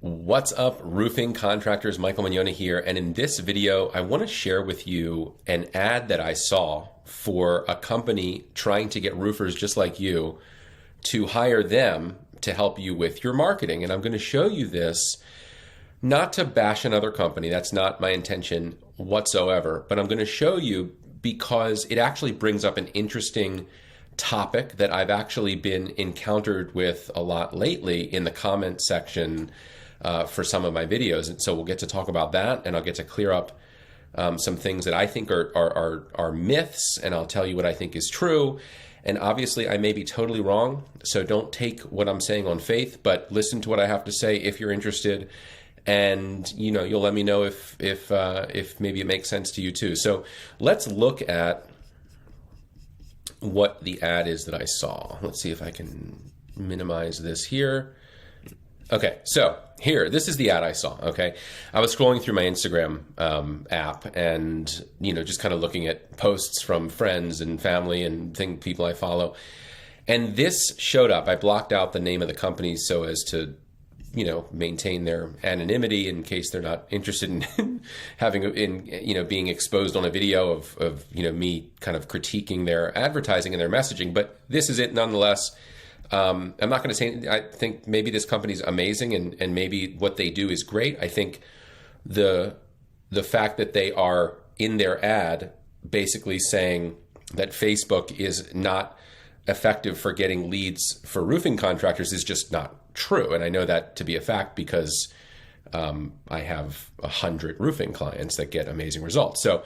What's up, roofing contractors? Michael Mignona here. And in this video, I want to share with you an ad that I saw for a company trying to get roofers just like you to hire them to help you with your marketing. And I'm going to show you this not to bash another company. That's not my intention whatsoever. But I'm going to show you because it actually brings up an interesting topic that I've actually been encountered with a lot lately in the comment section for some of my videos. And so we'll get to talk about that, and I'll get to clear up some things that I think are myths, and I'll tell you what I think is true. And obviously I may be totally wrong, so don't take what I'm saying on faith, but listen to what I have to say if you're interested. And you'll let me know if maybe it makes sense to you too. So let's look at what the ad is that I saw. Let's see if I can minimize this here. Okay, so here, this is the ad I saw, okay? I was scrolling through my Instagram app and, just kind of looking at posts from friends and family and people I follow. And this showed up. I blocked out the name of the company so as to, maintain their anonymity in case they're not interested in being exposed on a video of me kind of critiquing their advertising and their messaging. But this is it nonetheless. I'm not going to say, I think maybe this company's amazing and maybe what they do is great. I think the fact that they are in their ad basically saying that Facebook is not effective for getting leads for roofing contractors is just not true. And I know that to be a fact because I have 100 roofing clients that get amazing results. So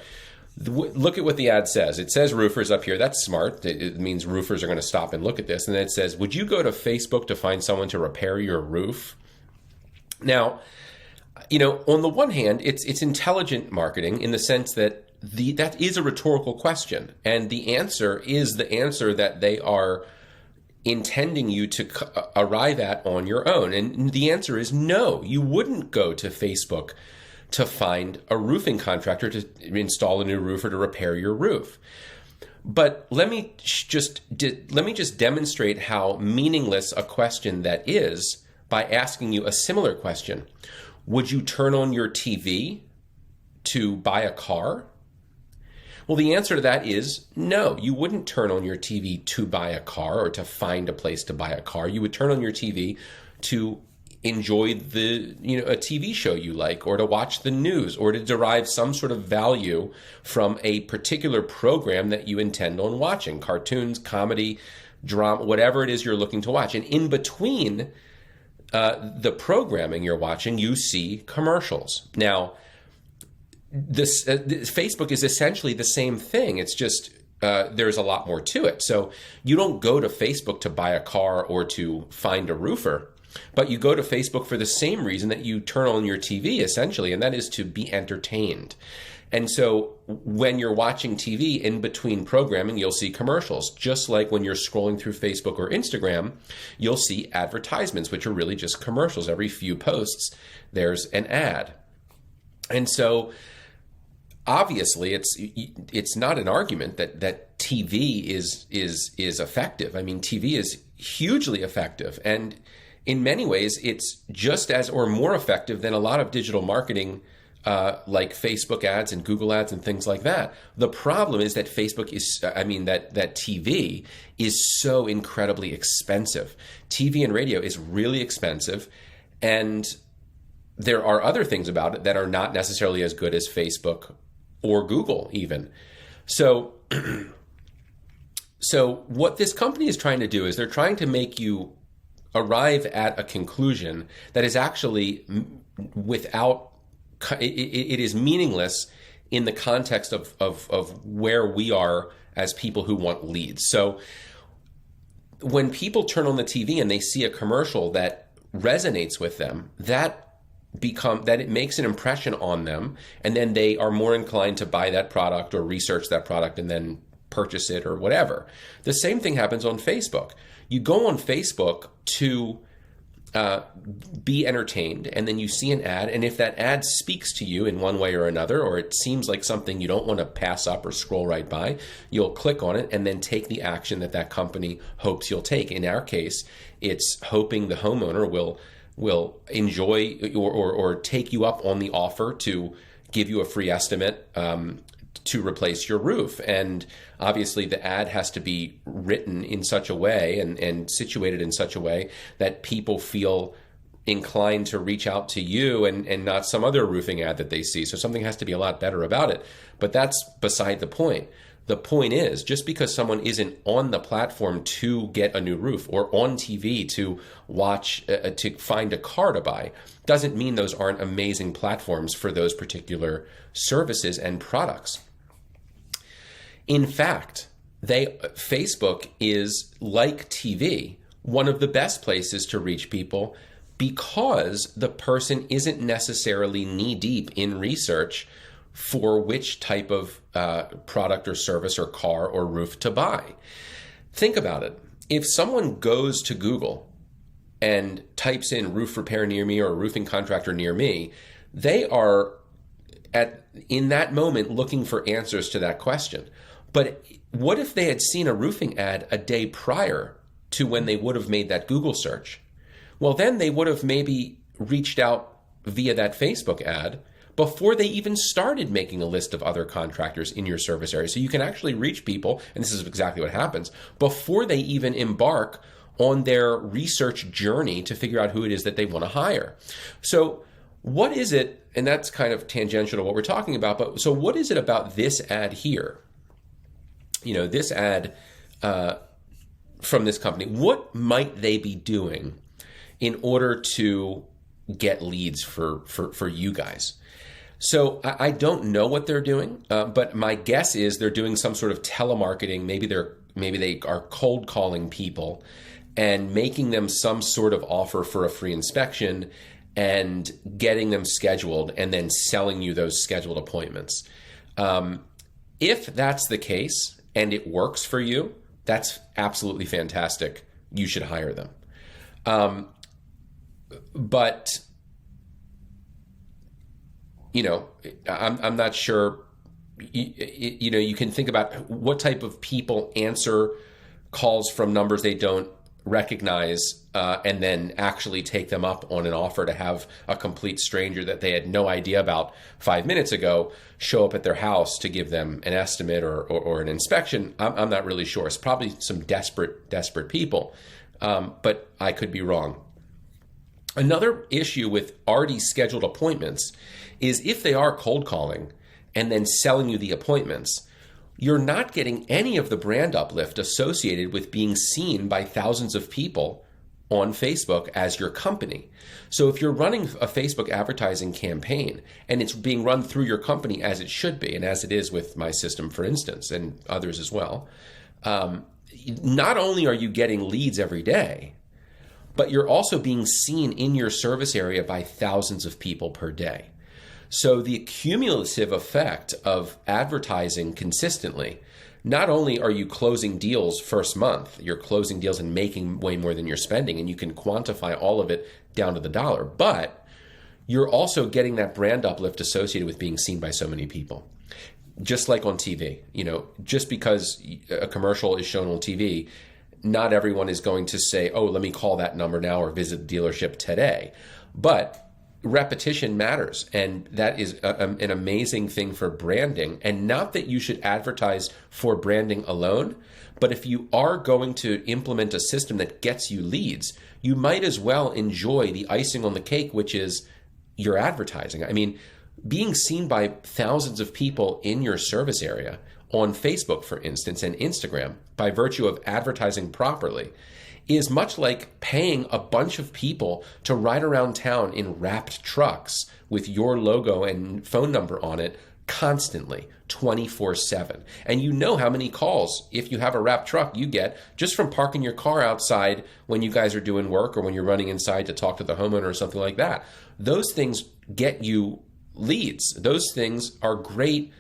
look at what the ad says. It says roofers up here. That's smart. It means roofers are going to stop and look at this. And then it says, would you go to Facebook to find someone to repair your roof? Now, on the one hand, it's intelligent marketing in the sense that that is a rhetorical question. And the answer is the answer that they are intending you to arrive at on your own. And the answer is no, you wouldn't go to Facebook to find a roofing contractor to install a new roof or to repair your roof. But let me just demonstrate how meaningless a question that is by asking you a similar question. Would you turn on your TV to buy a car? Well, the answer to that is no, you wouldn't turn on your TV to buy a car or to find a place to buy a car. You would turn on your TV to enjoy a TV show you like, or to watch the news, or to derive some sort of value from a particular program that you intend on watching, cartoons, comedy, drama, whatever it is you're looking to watch. And in between the programming you're watching, you see commercials. Now, this Facebook is essentially the same thing. It's just there's a lot more to it. So you don't go to Facebook to buy a car or to find a roofer, but you go to Facebook for the same reason that you turn on your TV, essentially, and that is to be entertained. And so when you're watching TV, in between programming, you'll see commercials. Just like when you're scrolling through Facebook or Instagram, you'll see advertisements, which are really just commercials. Every few posts, there's an ad. And so obviously, it's not an argument that TV is effective. I mean, TV is hugely effective, and in many ways, it's just as or more effective than a lot of digital marketing, like Facebook ads and Google ads and things like that. The problem is that that TV is so incredibly expensive. TV and radio is really expensive, and there are other things about it that are not necessarily as good as Facebook or Google even. So what this company is trying to do is they're trying to make you arrive at a conclusion that is actually it is meaningless in the context of where we are as people who want leads. So when people turn on the TV and they see a commercial that resonates with them, that it makes an impression on them, and then they are more inclined to buy that product or research that product and then purchase it or whatever. The same thing happens on Facebook. You go on Facebook to be entertained, and then you see an ad, and if that ad speaks to you in one way or another, or it seems like something you don't want to pass up or scroll right by, you'll click on it and then take the action that company hopes you'll take. In our case, it's hoping the homeowner will will enjoy or take you up on the offer to give you a free estimate to replace your roof. And obviously the ad has to be written in such a way and situated in such a way that people feel inclined to reach out to you and not some other roofing ad that they see. So something has to be a lot better about it. But that's beside the point. The point is, just because someone isn't on the platform to get a new roof or on TV to watch, to find a car to buy, doesn't mean those aren't amazing platforms for those particular services and products. In fact, Facebook is, like TV, one of the best places to reach people because the person isn't necessarily knee-deep in research for which type of product or service or car or roof to buy. Think about it. If someone goes to Google and types in roof repair near me or roofing contractor near me, they are in that moment looking for answers to that question. But what if they had seen a roofing ad a day prior to when they would have made that Google search? Well, then they would have maybe reached out via that Facebook ad before they even started making a list of other contractors in your service area. So you can actually reach people, and this is exactly what happens, before they even embark on their research journey to figure out who it is that they want to hire. So what is it, and that's kind of tangential to what we're talking about, but so what is it about this ad here? This ad from this company, what might they be doing in order to get leads for you guys? So I don't know what they're doing, but my guess is they're doing some sort of telemarketing. Maybe they are cold calling people and making them some sort of offer for a free inspection and getting them scheduled and then selling you those scheduled appointments. If that's the case and it works for you, that's absolutely fantastic. You should hire them. But I'm not sure. You can think about what type of people answer calls from numbers they don't recognize and then actually take them up on an offer to have a complete stranger that they had no idea about 5 minutes ago show up at their house to give them an estimate or an inspection. I'm not really sure. It's probably some desperate people, but I could be wrong. Another issue with already scheduled appointments is if they are cold calling and then selling you the appointments, you're not getting any of the brand uplift associated with being seen by thousands of people on Facebook as your company. So if you're running a Facebook advertising campaign and it's being run through your company as it should be, and as it is with my system, for instance, and others as well, not only are you getting leads every day, but you're also being seen in your service area by thousands of people per day. So the cumulative effect of advertising consistently, not only are you closing deals first month, you're closing deals and making way more than you're spending, and you can quantify all of it down to the dollar, but you're also getting that brand uplift associated with being seen by so many people. Just like on TV, just because a commercial is shown on TV, not everyone is going to say, oh, let me call that number now or visit the dealership today. But repetition matters, and that is an amazing thing for branding. And not that you should advertise for branding alone, but if you are going to implement a system that gets you leads, you might as well enjoy the icing on the cake, which is your advertising. I mean, being seen by thousands of people in your service area on Facebook, for instance, and Instagram, by virtue of advertising properly, is much like paying a bunch of people to ride around town in wrapped trucks with your logo and phone number on it constantly, 24/7. And you know how many calls, if you have a wrapped truck, you get just from parking your car outside when you guys are doing work or when you're running inside to talk to the homeowner or something like that. Those things get you leads. Those things are great.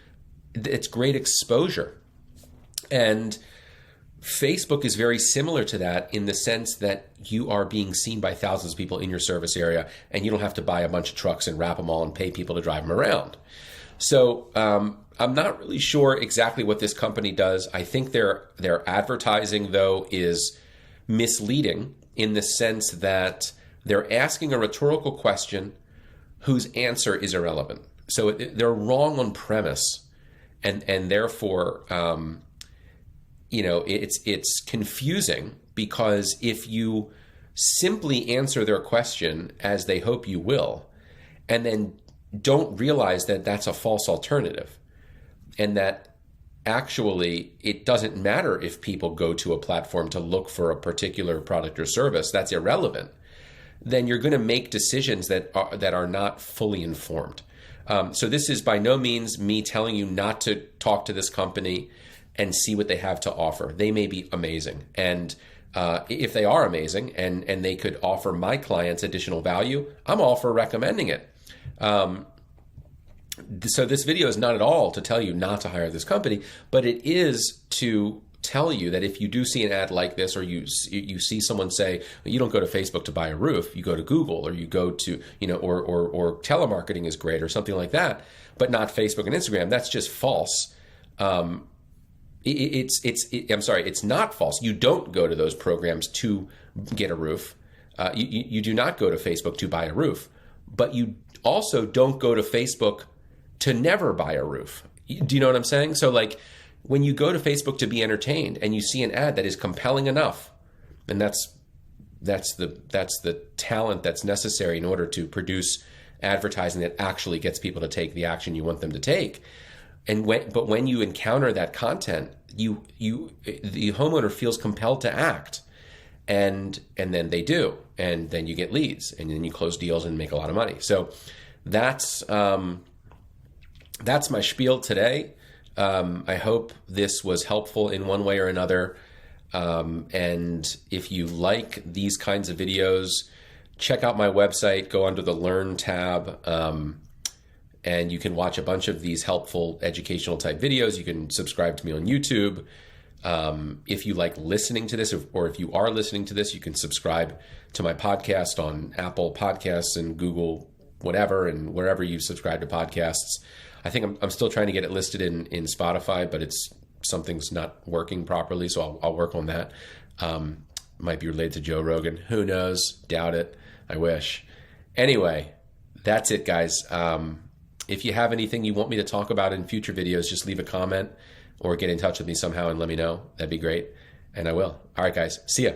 It's great exposure. And Facebook is very similar to that in the sense that you are being seen by thousands of people in your service area, and you don't have to buy a bunch of trucks and wrap them all and pay people to drive them around. So I'm not really sure exactly what this company does. I think their advertising, though, is misleading in the sense that They're asking a rhetorical question whose answer is irrelevant. So they're wrong on premise, and therefore, it's confusing, because if you simply answer their question as they hope you will, and then don't realize that that's a false alternative, and that actually it doesn't matter if people go to a platform to look for a particular product or service, that's irrelevant, then you're going to make decisions that are not fully informed. So this is by no means me telling you not to talk to this company and see what they have to offer. They may be amazing. And if they are amazing and they could offer my clients additional value, I'm all for recommending it. So this video is not at all to tell you not to hire this company, but it is to tell you that if you do see an ad like this, or you see someone say, you don't go to Facebook to buy a roof, you go to Google, or you go to, or telemarketing is great or something like that, but not Facebook and Instagram, that's just false. I'm sorry, it's not false. You don't go to those programs to get a roof. You do not go to Facebook to buy a roof, but you also don't go to Facebook to never buy a roof. Do you know what I'm saying? So like when you go to Facebook to be entertained and you see an ad that is compelling enough, and that's the talent that's necessary in order to produce advertising that actually gets people to take the action you want them to take. But when you encounter that content, the homeowner feels compelled to act, and then they do, and then you get leads, and then you close deals and make a lot of money. So that's my spiel today. I hope this was helpful in one way or another. And if you like these kinds of videos, check out my website, go under the Learn tab, and you can watch a bunch of these helpful educational type videos. You can subscribe to me on YouTube. If you like listening to this, or if you are listening to this, you can subscribe to my podcast on Apple Podcasts and Google, whatever, and wherever you subscribe to podcasts. I think I'm still trying to get it listed in Spotify, but something's not working properly, so I'll work on that. Might be related to Joe Rogan. Who knows? Doubt it. I wish. Anyway, that's it, guys. If you have anything you want me to talk about in future videos, just leave a comment or get in touch with me somehow and let me know. That'd be great, and I will. All right, guys. See ya.